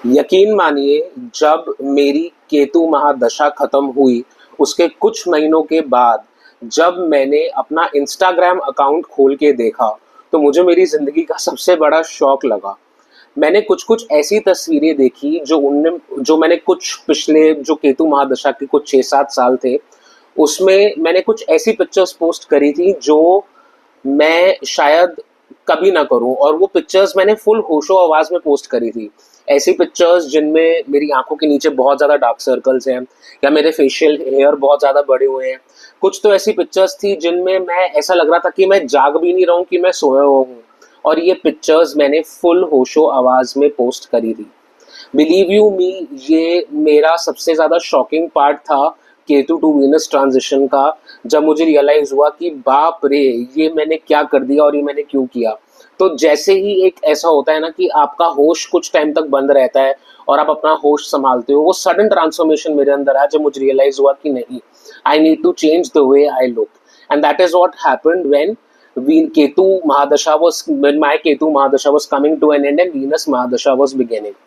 यकीन मानिए, जब मेरी केतु महादशा खत्म हुई, उसके कुछ महीनों के बाद जब मैंने अपना इंस्टाग्राम अकाउंट खोल के देखा, तो मुझे मेरी ज़िंदगी का सबसे बड़ा शॉक लगा। मैंने कुछ-कुछ ऐसी तस्वीरें देखी जो मैंने कुछ पिछले जो केतु महादशा के कुछ 6-7 साल थे, उसमें मैंने कुछ ऐसी पिक्चर्स पोस्ट करी थी जो मैं शायद कभी ना करूं, और वो पिक्चर्स मैंने फुल होशो आवाज में पोस्ट करी थी। ऐसी पिक्चर्स जिनमें मेरी आंखों के नीचे बहुत ज्यादा डार्क सर्कल्स हैं, या मेरे फेशियल हेयर बहुत ज्यादा बड़े हुए हैं। कुछ तो ऐसी पिक्चर्स थी जिनमें मैं ऐसा लग रहा था कि मैं जाग भी नहीं रहा हूँ, कि मैं सोया हुआ हूँ। और ये पिक्चर्स मैंने फुल होशो आवाज में पोस्ट करी थी। बिलीव यू मी, ये मेरा सबसे ज़्यादा शॉकिंग पार्ट था केतु टू वीनस ट्रांजिशन का। जब मुझे रियलाइज़ हुआ कि बाप रे! ये मैंने क्या कर दिया और ये मैंने क्यों किया। तो जैसे ही एक ऐसा होता है ना कि आपका होश कुछ टाइम तक बंद रहता है और आप अपना होश सँभालते हो, वो सडन ट्रांसफॉर्मेशन मेरे अंदर आया जब मुझे रियलाइज़ हुआ कि नहीं, I need to change the way I look. And that is what happened when my Ketu Mahadasha was coming to an end and Venus Mahadasha was beginning.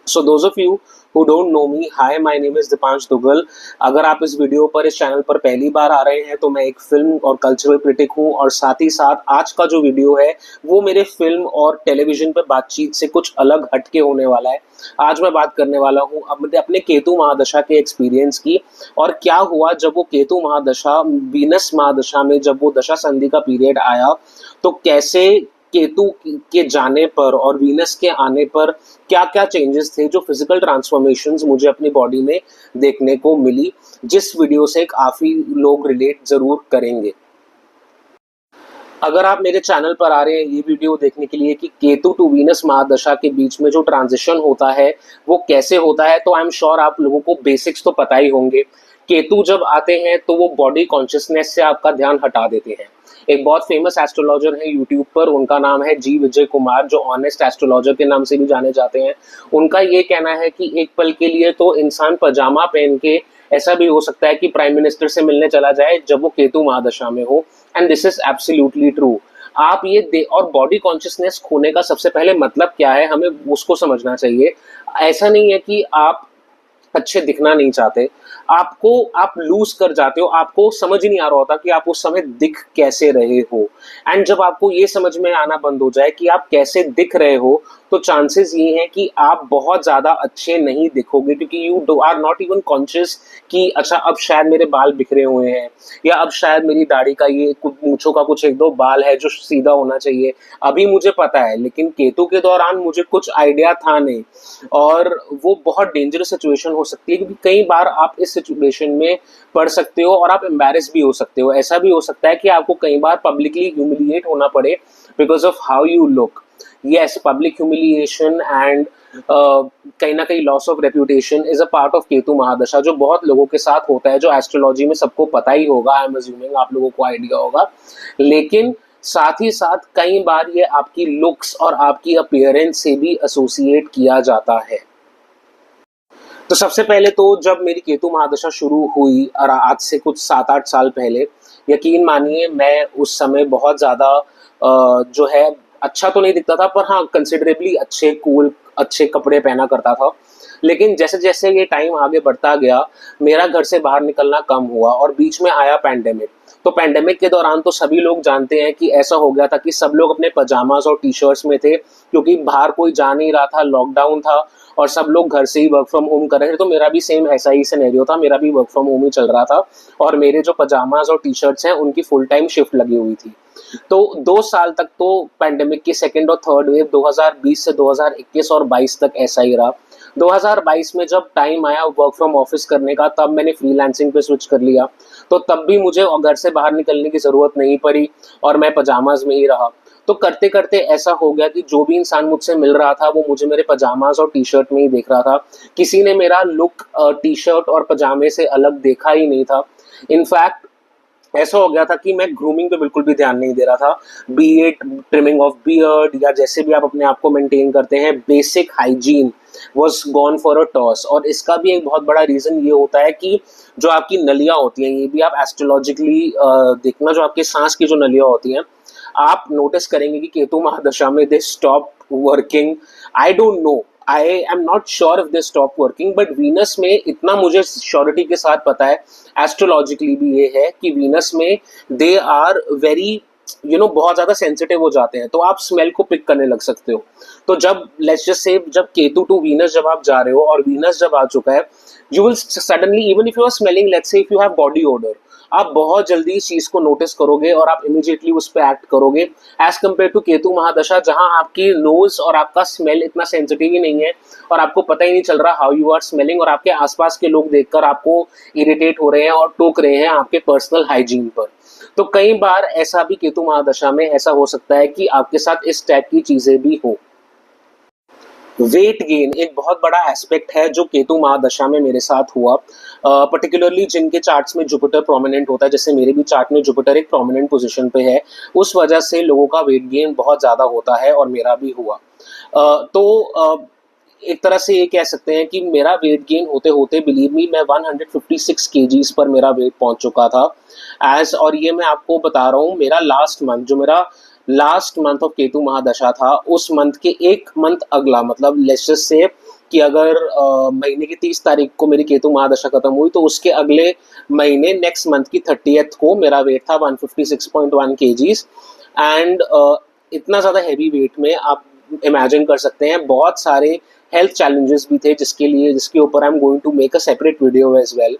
So those of you who don't know me, hi, my name is Deepansh Duggal. अगर आप इस video पर, इस channel पर पहली बार आ रहे हैं, तो मैं एक फिल्म और कल्चरल क्रिटिक हूं, और साथ ही साथ आज का जो वीडियो है वो मेरे फिल्म और टेलीविजन पर बातचीत से कुछ अलग हटके होने वाला है। आज मैं बात करने वाला हूं अपने केतु महादशा के एक्सपीरियंस की, और क्या हुआ जब वो केतु महादशा वीनस महादशा में जब वो दशा संधि का पीरियड आया, तो कैसे केतु के जाने पर और वीनस के आने पर क्या क्या चेंजेस थे, जो फिजिकल ट्रांसफॉर्मेशंस मुझे अपनी बॉडी में देखने को मिली, जिस वीडियो से काफी लोग रिलेट जरूर करेंगे। अगर आप मेरे चैनल पर आ रहे हैं ये वीडियो देखने के लिए कि केतु टू वीनस महादशा के बीच में जो ट्रांजिशन होता है वो कैसे होता है, तो आई एम श्योर आप लोगों को बेसिक्स तो पता ही होंगे। केतु जब आते हैं तो वो बॉडी कॉन्शियसनेस से आपका ध्यान हटा देते हैं। एक बहुत फेमस एस्ट्रोलॉजर है यूट्यूब पर, उनका नाम है जी विजय कुमार, जो ऑनेस्ट एस्ट्रोलॉजर के नाम से भी जाने जाते हैं। उनका ये कहना है कि एक पल के लिए तो इंसान पजामा पहन के ऐसा भी हो सकता है कि प्राइम मिनिस्टर से मिलने चला जाए जब वो केतु महादशा में हो। And this is absolutely true. आप ये दे और बॉडी कॉन्शियसनेस खोने का सबसे पहले मतलब क्या है, हमें उसको समझना चाहिए। ऐसा नहीं है कि आप अच्छे दिखना नहीं चाहते, आपको आप लूज कर जाते हो, आपको समझ ही नहीं आ रहा होता कि आप उस समय दिख कैसे रहे हो। एंड जब आपको ये समझ में आना बंद हो जाए कि आप कैसे दिख रहे हो, तो चांसेस ये हैं कि आप बहुत ज्यादा अच्छे नहीं दिखोगे, क्योंकि you are not even conscious कि अच्छा अब शायद मेरे बाल बिखरे हुए हैं, या अब शायद मेरी दाढ़ी का ये मूंछों का कुछ एक दो बाल है जो सीधा होना चाहिए। अभी मुझे पता है, लेकिन केतु के दौरान मुझे कुछ आइडिया था नहीं, और वो बहुत डेंजरस सिचुएशन हो सकती है, क्योंकि कई बार आप इस सिचुएशन में पड़ सकते हो और आप एम्बैरेस भी हो सकते हो। ऐसा भी हो सकता है कि आपको कई बार पब्लिकली ह्यूमिलिएट होना पड़े because of how you look. Yes, public humiliation and कहीं ना कहीं loss of reputation is a part of Ketu mahadasha, जो बहुत लोगों के साथ होता है, जो एस्ट्रोलॉजी में सबको पता ही होगा। आई एम अज्यूमिंग आप लोगों को आइडिया होगा। लेकिन साथ ही साथ कई बार ये आपकी लुक्स और आपकी अपीयरेंस से भी एसोसिएट किया जाता है। तो सबसे पहले तो जब मेरी केतु महादशा शुरू हुई, और आज से कुछ 7-8 साल पहले, यकीन मानिए मैं उस समय बहुत ज़्यादा जो है अच्छा तो नहीं दिखता था, पर हाँ कंसिडरेबली अच्छे कूल अच्छे कपड़े पहना करता था। लेकिन जैसे जैसे ये टाइम आगे बढ़ता गया, मेरा घर से बाहर निकलना कम हुआ, और बीच में आया पैंडेमिक। तो पैंडेमिक के दौरान तो सभी लोग जानते हैं कि ऐसा हो गया था कि सब लोग अपने पजामाज और टी शर्ट्स में थे, क्योंकि बाहर कोई जा नहीं रहा था, लॉकडाउन था और सब लोग घर से ही वर्क फ्रॉम होम कर रहे थे। तो मेरा भी सेम ऐसा ही सिनेरियो था, मेरा भी वर्क फ्रॉम होम ही चल रहा था, और मेरे जो पजामाज और टी शर्ट्स हैं उनकी फुल टाइम शिफ्ट लगी हुई थी। तो 2 साल तक तो पैंडेमिक की सेकेंड और थर्ड वेव 2020 से 2021 और 22 तक ऐसा ही रहा। 2022 में जब टाइम आया वर्क फ्रॉम ऑफिस करने का, तब मैंने फ्रीलांसिंग पे स्विच कर लिया। तो तब भी मुझे घर से बाहर निकलने की ज़रूरत नहीं पड़ी, और मैं पजामाज में ही रहा। तो करते करते ऐसा हो गया कि जो भी इंसान मुझसे मिल रहा था वो मुझे मेरे पजामाज और टी शर्ट में ही देख रहा था। किसी ने मेरा लुक टी शर्ट और पजामे से अलग देखा ही नहीं था। इनफैक्ट ऐसा हो गया था कि मैं ग्रूमिंग पे बिल्कुल भी ध्यान नहीं दे रहा था, B it trimming of beard, या जैसे भी आप अपने आप को मेंटेन करते हैं, basic hygiene was gone for a toss. और इसका भी एक बहुत बड़ा रीज़न ये होता है कि जो आपकी नलियाँ होती हैं, ये भी आप एस्ट्रोलॉजिकली देखना, जो आपके सांस की जो नलियाँ होती हैं, आप नोटिस करेंगे कि केतु महादशा में they stop working. I don't know, I am not sure if they stop working, but Venus में इतना मुझे श्योरिटी के साथ पता है, एस्ट्रोलॉजिकली भी ये है कि वीनस में दे आर वेरी बहुत ज्यादा सेंसिटिव हो जाते हैं, तो आप स्मेल को पिक करने लग सकते हो। तो जब लेट्स जस्ट से जब केतु टू वीनस जब आप जा रहे हो और वीनस जब आ चुका है, you will suddenly even if you are smelling, let's say if you have body odour, आप बहुत जल्दी इस चीज को नोटिस करोगे और आप इमीडिएटली उस पर एक्ट करोगे, एज कम्पेयर टू केतु महादशा जहां आपकी नोज और आपका स्मेल इतना सेंसिटिव ही नहीं है और आपको पता ही नहीं चल रहा हाउ यू आर स्मेलिंग, और आपके आसपास के लोग देखकर आपको इरिटेट हो रहे हैं और टोक रहे हैं आपके पर्सनल हाइजीन पर। तो कई बार ऐसा भी केतु महादशा में ऐसा हो सकता है कि आपके साथ इस टाइप की चीजें भी हो। वेट गेन एक बहुत बड़ा एस्पेक्ट है जो केतु महादशा में मेरे साथ हुआ, पर्टिकुलरली जिनके चार्ट्स में जुपिटर प्रोमिनेंट होता है, जैसे मेरे भी चार्ट में जुपिटर एक प्रोमिनेंट पोजीशन पे है, उस वजह से लोगों का वेट गेन बहुत ज़्यादा होता है और मेरा भी हुआ। एक तरह से ये कह सकते हैं कि मेरा वेट गेन होते होते बिलीव मी मैं 156 केजीज पर मेरा वेट पहुंच चुका था और ये मैं आपको बता रहा हूँ, मेरा लास्ट मंथ ऑफ केतु महादशा था, उस मंथ के एक मंथ अगला, मतलब लेट्स जस्ट से कि अगर महीने की 30 तारीख को मेरी केतु महादशा खत्म हुई तो उसके अगले महीने नेक्स्ट मंथ की 30th को मेरा वेट था 156.1 केजीज। एंड इतना ज़्यादा हैवी वेट में आप इमेजिन कर सकते हैं बहुत सारे हेल्थ चैलेंजेस भी थे जिसके ऊपर I am going to make a separate video as well.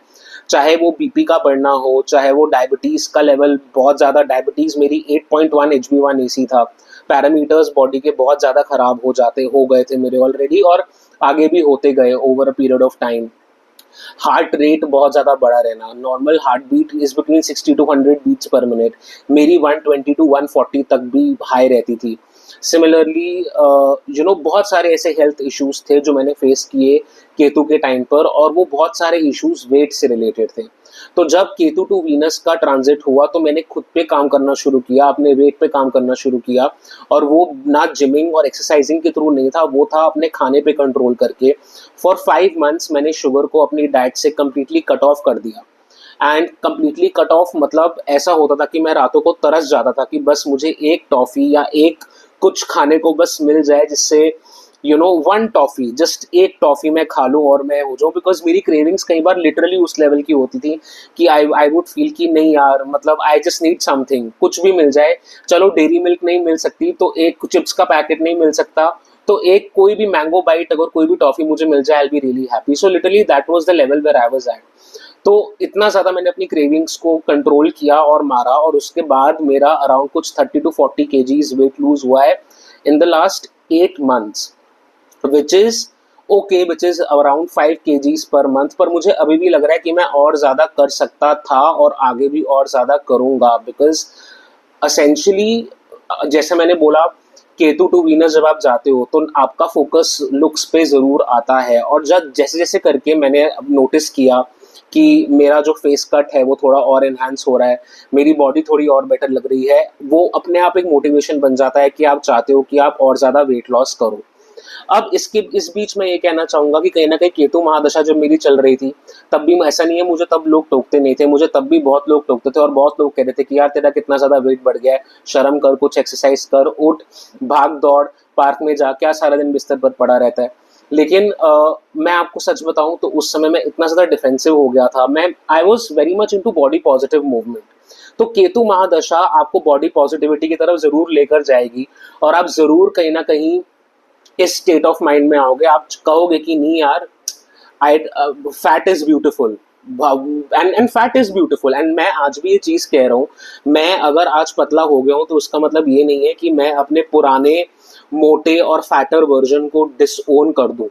चाहे वो बीपी का बढ़ना हो, चाहे वो डायबिटीज का लेवल बहुत ज़्यादा, डायबिटीज मेरी 8.1 HbA1c था, पैरामीटर्स बॉडी के बहुत ज़्यादा खराब हो गए थे मेरे ऑलरेडी और आगे भी होते गए over a period of time. Heart rate बहुत ज़्यादा बढ़ा रहना, normal heart beat is between 60 to 100 beats per minute, मेरी 120 to 140 तक भी हाई रहती थी। सिमिलरली बहुत सारे ऐसे हेल्थ इश्यूज थे जो मैंने फेस किए केतु के टाइम पर, और वो बहुत सारे इश्यूज वेट से रिलेटेड थे। तो जब केतु टू वीनस का ट्रांजिट हुआ तो मैंने खुद पे काम करना शुरू किया, अपने वेट पे काम करना शुरू किया, और वो ना जिमिंग और एक्सरसाइजिंग के थ्रू नहीं था, वो था अपने खाने पे कंट्रोल करके। फॉर 5 months मैंने शुगर को अपनी डाइट से कम्प्लीटली कट ऑफ कर दिया। एंड कम्प्लीटली कट ऑफ मतलब ऐसा होता था कि मैं रातों को तरस जाता था कि बस मुझे एक टॉफ़ी या एक कुछ खाने को बस मिल जाए, जिससे वन टॉफ़ी, जस्ट एक टॉफ़ी मैं खा लूँ और मैं हो जाऊँ, बिकॉज मेरी क्रेविंग्स कई बार लिटरली उस लेवल की होती थी कि आई वुड फील कि नहीं यार, मतलब आई जस्ट नीड समथिंग, कुछ भी मिल जाए, चलो डेयरी मिल्क नहीं मिल सकती तो एक चिप्स का पैकेट नहीं मिल सकता तो एक कोई भी मैंगो बाइट, अगर कोई भी टॉफ़ी मुझे मिल जाए, I will be really happy. So literally that was the level where I was at. तो इतना ज़्यादा मैंने अपनी क्रेविंग्स को कंट्रोल किया और मारा, और उसके बाद मेरा अराउंड कुछ 30 to 40 केजीज वेट लूज हुआ है in the last 8 months, which is around 5 kgs per month. पर मुझे अभी भी लग रहा है कि मैं और ज़्यादा कर सकता था और आगे भी और ज़्यादा करूँगा, बिकॉज असेंशली जैसे मैंने बोला, केतु टू वीनस जब आप जाते हो तो आपका फोकस लुक्स पे ज़रूर आता है, और जब जैसे जैसे करके मैंने नोटिस किया कि मेरा जो फेस कट है वो थोड़ा और एनहांस हो रहा है, मेरी बॉडी थोड़ी और बेटर लग रही है, वो अपने आप एक मोटिवेशन बन जाता है कि आप चाहते हो कि आप और ज़्यादा वेट लॉस करो। अब इस बीच में ये कहना चाहूँगा कि कहीं ना कहीं केतु महादशा जब मेरी चल रही थी तब भी ऐसा नहीं है मुझे तब लोग टोकते नहीं थे, मुझे तब भी बहुत लोग टोकते थे और बहुत लोग कहते थे कि यार तेरा कितना ज़्यादा वेट बढ़ गया है, शर्म कर, कुछ एक्सरसाइज कर, उठ, भाग दौड़, पार्क में जा, क्या सारा दिन बिस्तर पर पड़ा रहता है। लेकिन मैं आपको सच बताऊं तो उस समय मैं इतना ज़्यादा डिफेंसिव हो गया था, मैं I was very much into body positive movement. तो केतु महादशा आपको बॉडी पॉजिटिविटी की तरफ ज़रूर लेकर जाएगी और आप ज़रूर कहीं ना कहीं इस स्टेट ऑफ माइंड में आओगे, आप कहोगे कि नहीं यार, I fat is beautiful, and fat is beautiful. And मैं आज भी ये चीज़ कह रहा हूँ, मैं अगर आज पतला हो गया हूँ तो उसका मतलब ये नहीं है कि मैं अपने पुराने मोटे और फैटर वर्जन को डिसओन कर दूं,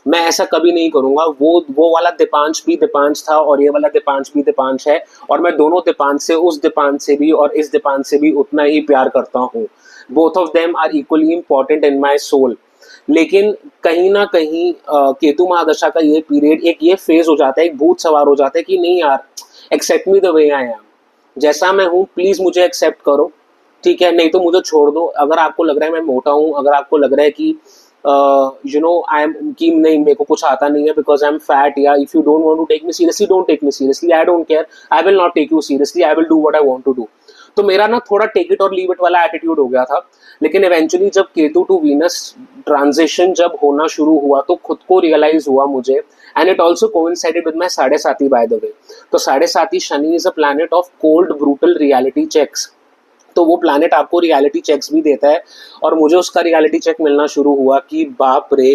मैं ऐसा कभी नहीं करूंगा। वो वाला दीपांश भी दीपांश था और ये वाला दीपांश भी दीपांश है, और मैं दोनों दीपांश से, उस दीपांश से भी और इस दीपांश से भी उतना ही प्यार करता हूँ। Both of them are equally important in my soul. लेकिन कहीं ना कहीं केतु महादशा का ये पीरियड, एक ये फेज हो जाता है, एक भूत सवार हो जाता है कि नहीं यार, accept me the way I am, जैसा मैं हूँ प्लीज़ मुझे एक्सेप्ट करो, ठीक है, नहीं तो मुझे छोड़ दो। अगर आपको लग रहा है मैं मोटा हूँ, अगर आपको लग रहा है कि आई एम कि नहीं मेरे को कुछ आता नहीं है बिकॉज आई एम फैट, या if you don't want to take me seriously, don't take me seriously, I don't care, I will not take you seriously, I will do what I want to do. तो मेरा ना थोड़ा take it और leave it वाला attitude हो गया था। लेकिन इवेंचुअली जब केतु टू वीनस ट्रांजिशन जब होना शुरू हुआ तो खुद को रियलाइज हुआ मुझे, and it also coincided with my Sade Sati by the way. तो Sade Sati Shani is a planet of cold brutal reality checks. तो वो प्लैनेट आपको रियलिटी चेक्स भी देता है, और मुझे उसका रियलिटी चेक मिलना शुरू हुआ कि बाप रे,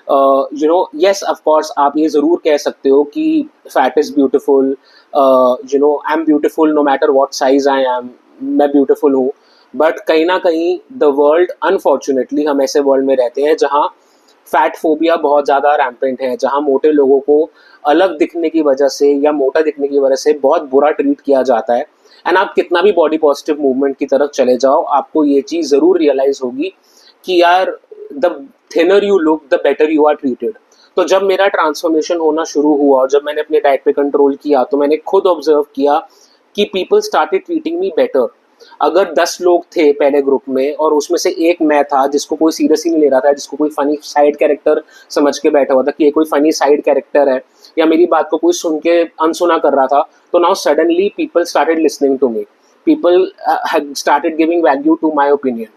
you know, yes of course आप ये ज़रूर कह सकते हो कि fat is beautiful, you know, I am beautiful no matter what size I am, मैं ब्यूटीफुल हूँ। बट कहीं ना कहीं द वर्ल्ड, अनफॉर्चुनेटली हम ऐसे वर्ल्ड में रहते हैं जहाँ फैट फोबिया बहुत ज़्यादा रैम्पेंट है, जहाँ मोटे लोगों को अलग दिखने की वजह से या मोटा दिखने की वजह से बहुत बुरा ट्रीट किया जाता है। एंड आप कितना भी बॉडी पॉजिटिव मूवमेंट की तरफ चले जाओ, आपको ये चीज़ ज़रूर रियलाइज़ होगी कि यार the thinner you look the better you are treated. तो जब मेरा ट्रांसफॉर्मेशन होना शुरू हुआ और जब मैंने अपने डाइट पे कंट्रोल किया तो मैंने खुद ऑब्जर्व किया कि people started treating me better. अगर 10 लोग थे पहले ग्रुप में और उसमें से एक मैं था जिसको कोई सीरियस ही नहीं ले रहा था, जिसको कोई फनी साइड कैरेक्टर समझ के बैठा हुआ था कि ये कोई फनी साइड कैरेक्टर है, या मेरी बात को कोई सुन के अनसुना कर रहा था, तो now suddenly people started listening to me, people started giving value to my opinion.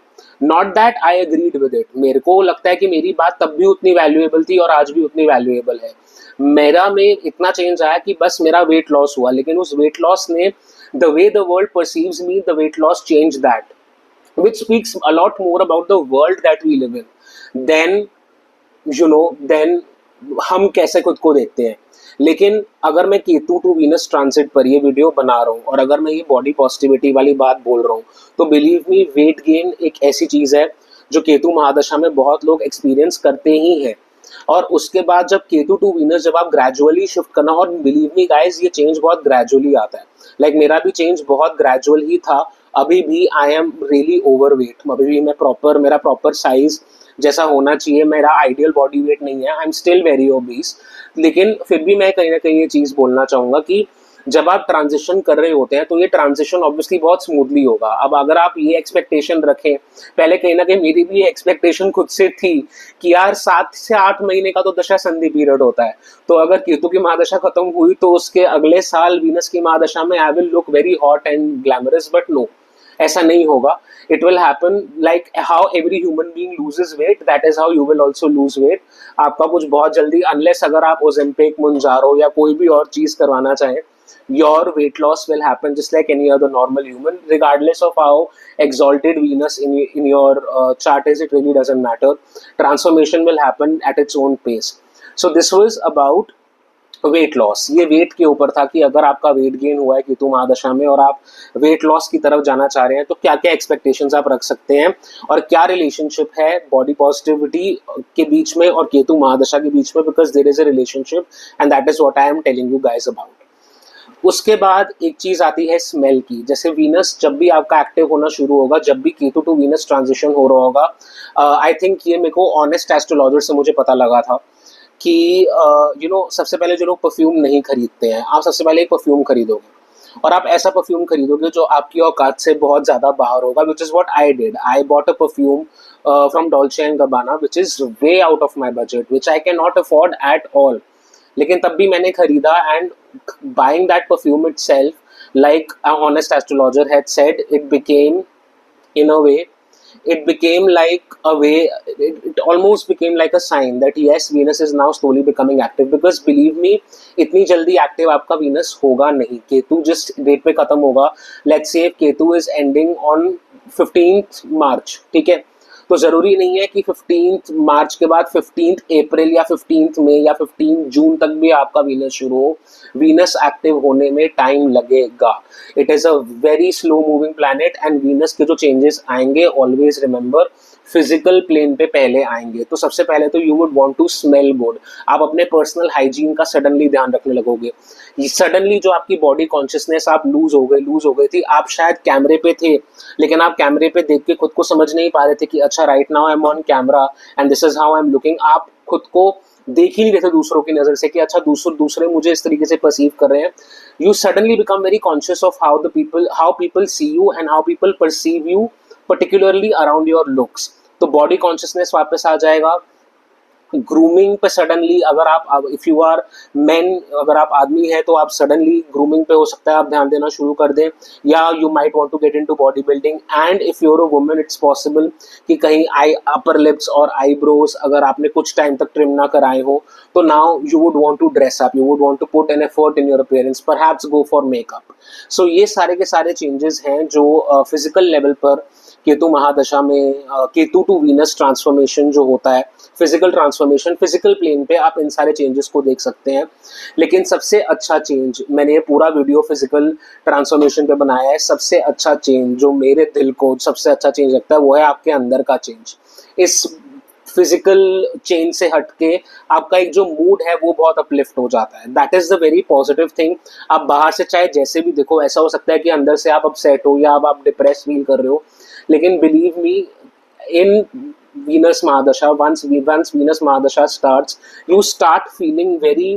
Not that I agreed with it, मेरे को लगता है कि मेरी बात तब भी उतनी वैल्यूएबल थी और आज भी उतनी वैल्यूएबल है। मेरा में इतना चेंज आया कि बस मेरा वेट लॉस हुआ, लेकिन उस वेट लॉस ने, the way the world perceives me, the weight loss changed that, which speaks a lot more about the world that we live in than, you know, then हम कैसे खुद को देखते हैं। लेकिन अगर मैं केतु टू वीनस ट्रांसिट पर ये वीडियो बना रहा हूँ और अगर मैं ये बॉडी पॉजिटिविटी वाली बात बोल रहा हूँ, तो बिलीव मी, वेट गेन एक ऐसी चीज़ है जो केतु महादशा में बहुत लोग एक्सपीरियंस करते ही हैं। और उसके बाद जब केतु टू वीनस जब आप ग्रेजुअली शिफ्ट करना, और बिलीव मी गाइज ये चेंज बहुत ग्रेजुअली आता है, लाइक मेरा भी चेंज बहुत ग्रेजुअल ही था। अभी भी आई एम रियली ओवरवेट, अभी भी मैं प्रॉपर, मेरा प्रॉपर साइज जैसा होना चाहिए, मेरा आइडियल बॉडी वेट नहीं है, I am still very obese. लेकिन फिर भी मैं कहीं ना कहीं ये चीज़ बोलना चाहूँगा कि जब आप ट्रांजिशन कर रहे होते हैं तो ये ट्रांजिशन ऑब्वियसली बहुत स्मूथली होगा। अब अगर आप ये एक्सपेक्टेशन रखें, पहले कहीं ना कहीं मेरी भी ये एक्सपेक्टेशन खुद से थी कि यार 7 से 8 महीने का तो दशा संधि पीरियड होता है, तो अगर केतु की महादशा खत्म हुई तो उसके अगले साल वीनस की महादशा में I will look very hot and glamorous, but no, ऐसा नहीं होगा। It will happen like how every human being loses weight, that is how you will also lose weight. आपका कुछ बहुत जल्दी, अनलेस अगर आप ओजेम्पिक, मुंजारो या कोई भी और चीज़ करवाना चाहें, your weight loss will happen just like any other normal human, regardless of how exalted Venus in your chart is. It really doesn't matter. Transformation will happen at its own pace. So this was about weight loss. ये wait के ऊपर था कि अगर आपका weight gain हुआ है केतु महादशा में और आप वेट लॉस की तरफ जाना चाह रहे हैं तो क्या क्या एक्सपेक्टेशंस आप रख सकते हैं और क्या रिलेशनशिप है बॉडी पॉजिटिविटी के बीच में और केतु महादशा के बीच में, because there is a relationship and that is what I am telling you guys about. उसके बाद एक चीज आती है स्मेल की। जैसे वीनस जब भी आपका एक्टिव होना शुरू होगा, जब भी केतु टू वीनस ट्रांजिशन हो रहा होगा, आई थिंक ये मेरे को ऑनेस्ट एस्ट्रोलॉजर से मुझे पता लगा था कि यू नो, सबसे पहले जो लोग परफ्यूम नहीं खरीदते हैं, आप सबसे पहले एक परफ्यूम खरीदोगे और आप ऐसा परफ्यूम खरीदोगे जो आपकी औकात से बहुत ज़्यादा बाहर होगा, which is what I did. I bought a perfume from Dolce and Gabbana which is way out of my budget, which I can not afford at all, लेकिन तब भी मैंने खरीदा। And buying that perfume itself, like a honest astrologer had said, it became, in a way, it became like a way, it almost became like a sign that yes, Venus is now slowly becoming active, because believe me, इतनी जल्दी active आपका Venus होगा नहीं। केतु जिस date पे खत्म होगा, let's say Ketu is ending on 15th March, ठीक है, तो ज़रूरी नहीं है कि 15th मार्च के बाद 15th अप्रैल या 15th मई या 15 जून तक भी आपका वीनस शुरू हो। वीनस एक्टिव होने में टाइम लगेगा। It is a very slow moving planet and Venus के जो चेंजेस आएंगे, ऑलवेज रिमेंबर, फिजिकल प्लेन पे पहले आएंगे। तो सबसे पहले तो you would want to smell good. आप अपने पर्सनल हाइजीन का सडनली ध्यान रखने लगोगे। सडनली जो आपकी बॉडी कॉन्शियसनेस आप लूज हो गई थी। आप शायद कैमरे पे थे, लेकिन आप कैमरे पे देख के खुद को समझ नहीं पा रहे थे कि अच्छा right now I am on camera and this is how I am looking. आप खुद को देख ही नहीं रहे थे दूसरों की नज़र से कि अच्छा दूसरे मुझे इस तरीके से परसीव कर रहे हैं। You suddenly become very conscious of how people see you and how people perceive you, particularly around your looks. तो बॉडी कॉन्शियसनेस वापस आ जाएगा। ग्रूमिंग पे सडनली अगर आप इफ यू आर मैन, अगर आप आदमी हैं तो आप सडनली ग्रूमिंग पे हो सकता है आप ध्यान देना शुरू कर दें, या you might want to get into body building. And if you're a woman it's possible कि कहीं आई अपर लिप्स और आईब्रोज अगर आपने कुछ टाइम तक ट्रिम ना कराए हो, तो now you would want to dress up, you would want to put an effort in your appearance, perhaps go for makeup. So ये सारे के सारे चेंजेस हैं जो फिजिकल लेवल पर केतु महादशा में केतु टू वीनस ट्रांसफॉर्मेशन जो होता है, फिजिकल ट्रांसफॉर्मेशन, फिजिकल प्लेन पे आप इन सारे चेंजेस को देख सकते हैं। लेकिन सबसे अच्छा चेंज, मैंने ये पूरा वीडियो फिजिकल ट्रांसफॉर्मेशन पे बनाया है, सबसे अच्छा चेंज जो मेरे दिल को सबसे अच्छा चेंज लगता है वो है आपके अंदर का चेंज। इस फिजिकल चेंज से हटके आपका एक जो मूड है वो बहुत अपलिफ्ट हो जाता है। That is the very positive thing. आप बाहर से चाहे जैसे भी देखो, ऐसा हो सकता है कि अंदर से आप अपसेट हो या आप डिप्रेस फील कर रहे हो, लेकिन believe me, in Venus Mahadasha, once Venus Mahadasha starts, you start feeling very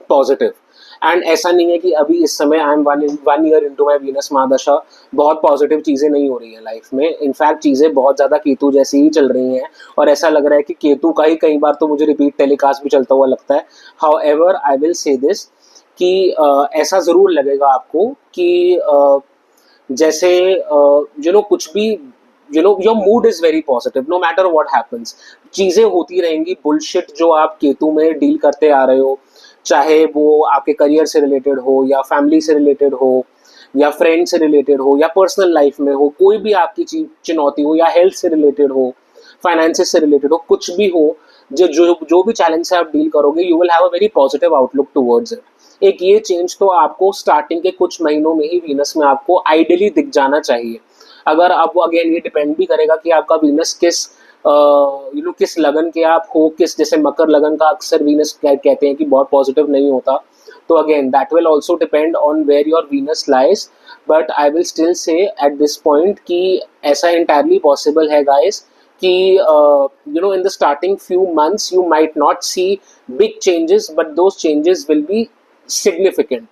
positive. And ऐसा नहीं है कि अभी इस समय I am one year into my Venus mahadasha बहुत पॉजिटिव चीज़ें नहीं हो रही है लाइफ में। इनफैक्ट चीज़ें बहुत ज़्यादा केतु जैसी ही चल रही हैं, और ऐसा लग रहा है कि केतु का ही कई बार तो मुझे रिपीट टेलीकास्ट भी चलता हुआ लगता है। However I will say this कि ऐसा ज़रूर लगेगा आपको कि जैसे कुछ भी your mood is very positive no matter what happens. चीजें होती रहेंगी, बुलशिट जो आप केतु में डील करते आ रहे हो, चाहे वो आपके करियर से रिलेटेड हो या फैमिली से रिलेटेड हो या फ्रेंड से रिलेटेड हो या पर्सनल लाइफ में हो, कोई भी आपकी चुनौती हो या हेल्थ से रिलेटेड हो, फाइनेंसिस से रिलेटेड हो, कुछ भी हो, जो भी चैलेंज से आप डील करोगे, you will have a very positive outlook towards it. एक ये चेंज तो आपको स्टार्टिंग के कुछ महीनों में ही वीनस में आपको आइडियली दिख जाना चाहिए। अगर आप वो, अगेन ये डिपेंड भी करेगा कि आपका वीनस किस किस लगन के आप हो, किस, जैसे मकर लगन का अक्सर वीनस कहते हैं कि बहुत पॉजिटिव नहीं होता, तो again that will also depend on where your Venus lies. But I will still say at this point कि ऐसा इंटायरली पॉसिबल है गाइस कि in the starting few months you might not see big changes, but those changes will be significant,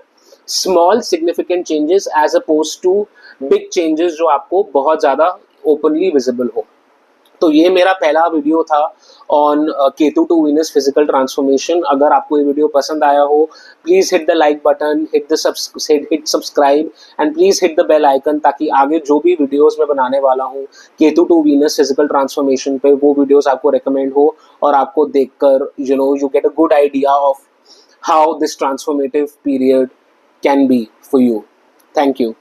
small significant changes as opposed to big changes जो आपको बहुत ज़्यादा openly visible हो। तो ये मेरा पहला वीडियो था on Ketu to Venus physical transformation. अगर आपको ये वीडियो पसंद आया हो, please hit the like button, hit subscribe and please hit the bell icon, ताकि आगे जो भी वीडियोस मैं बनाने वाला हूँ Ketu to Venus physical transformation पे, वो वीडियोस आपको रिकमेंड हो और आपको देखकर you get a good idea of how this transformative period can be for you. Thank you.